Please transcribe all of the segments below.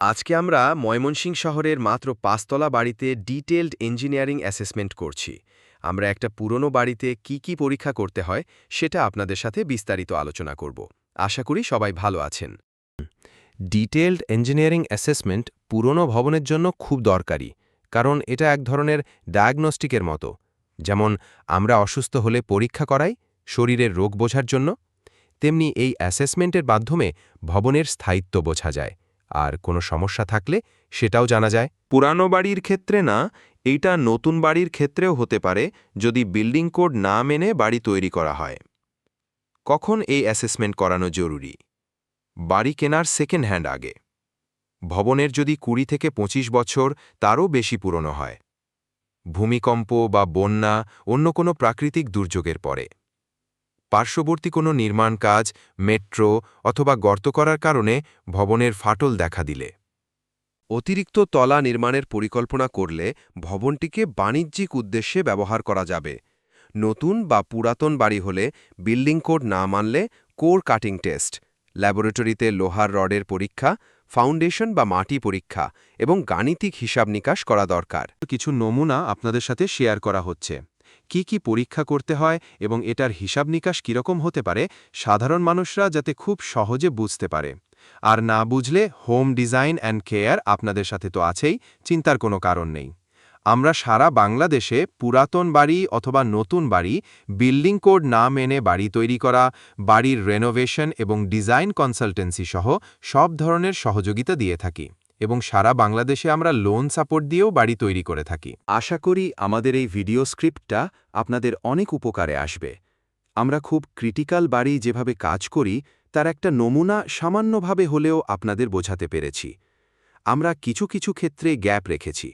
আজকে আমরা ময়মনসিংহ শহরের মাত্র ৫ তলা বাড়িতে ডিটেইলড ইঞ্জিনিয়ারিং অ্যাসেসমেন্ট করছি। আমরা একটা পুরনো বাড়িতে কি পরীক্ষা করতে হয় সেটা আপনাদের সাথে বিস্তারিত আলোচনা করব। আশা করি সবাই ভালো আছেন। ডিটেইলড ইঞ্জিনিয়ারিং অ্যাসেসমেন্ট পুরনো ভবনের জন্য খুব দরকারি, কারণ এটা এক ধরনের ডায়াগনস্টিকের মতো। যেমন আমরা অসুস্থ হলে পরীক্ষা করাই শরীরের রোগ বোঝার জন্য, তেমনি এই অ্যাসেসমেন্টের মাধ্যমে ভবনের স্থায়িত্ব বোঝা যায়, আর কোনো সমস্যা থাকলে সেটাও জানা যায়। পুরানো বাড়ির ক্ষেত্রে না, এইটা নতুন বাড়ির ক্ষেত্রেও হতে পারে যদি বিল্ডিং কোড না মেনে বাড়ি তৈরি করা হয়। কখন এই অ্যাসেসমেন্ট করানো জরুরি? বাড়ি কেনার সেকেন্ড হ্যান্ড আগে। ভবনের যদি ২০ থেকে ২৫ বছর তারও বেশি পুরনো হয়। ভূমিকম্প বা বন্যা, অন্য কোনো প্রাকৃতিক দুর্যোগের পরে। পার্শ্ববর্তী কোনো নির্মাণ কাজ, মেট্রো অথবা গর্ত করার কারণে ভবনের ফাটল দেখা দিলে। অতিরিক্ত তলা নির্মাণের পরিকল্পনা করলে ভবনটিকে বাণিজ্যিক উদ্দেশ্যে ব্যবহার করা যাবে। নতুন বা পুরাতন বাড়ি হলে বিল্ডিং কোড না মানলে কোর কাটিং টেস্ট, ল্যাবরেটরিতে লোহার রডের পরীক্ষা, ফাউন্ডেশন বা মাটি পরীক্ষা এবং গাণিতিক হিসাব নিকাশ করা দরকার। কিছু নমুনা আপনাদের সাথে শেয়ার করা হচ্ছে। কি পরীক্ষা করতে হয় এবং এটার হিসাব নিকাশ কীরকম হতে পারে, সাধারণ মানুষরা যাতে খুব সহজে বুঝতে পারে। আর না বুঝলে হোম ডিজাইন অ্যান্ড কেয়ার আপনাদের সাথে তো আছেই, চিন্তার কোনো কারণ নেই। আমরা সারা বাংলাদেশে পুরাতন বাড়ি অথবা নতুন বাড়ি, বিল্ডিং কোড না মেনে বাড়ি তৈরি করা, বাড়ির রেনোভেশন এবং ডিজাইন কনসালটেন্সি সহ সব ধরনের সহযোগিতা দিয়ে থাকি, এবং সারা বাংলাদেশে আমরা লোন সাপোর্ট দিয়েও বাড়ি তৈরি করে থাকি। আশা করি আমাদের এই ভিডিও স্ক্রিপ্টটা আপনাদের অনেক উপকারে আসবে। আমরা খুব ক্রিটিক্যাল বাড়ি যেভাবে কাজ করি তার একটা নমুনা সামান্যভাবে হলেও আপনাদের বোঝাতে পেরেছি। আমরা কিছু ক্ষেত্রে গ্যাপ রেখেছি,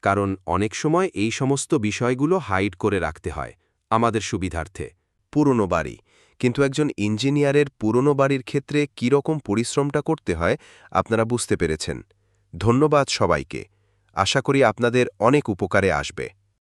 কারণ অনেক সময় এই সমস্ত বিষয়গুলো হাইড করে রাখতে হয় আমাদের সুবিধার্থে। পুরনো বাড়ি, কিন্তু একজন ইঞ্জিনিয়ারের পুরনো বাড়ির ক্ষেত্রে কীরকম পরিশ্রমটা করতে হয় আপনারা বুঝতে পেরেছেন। ধন্যবাদ সবাইকে। আশা করি আপনাদের অনেক উপকারে আসবে।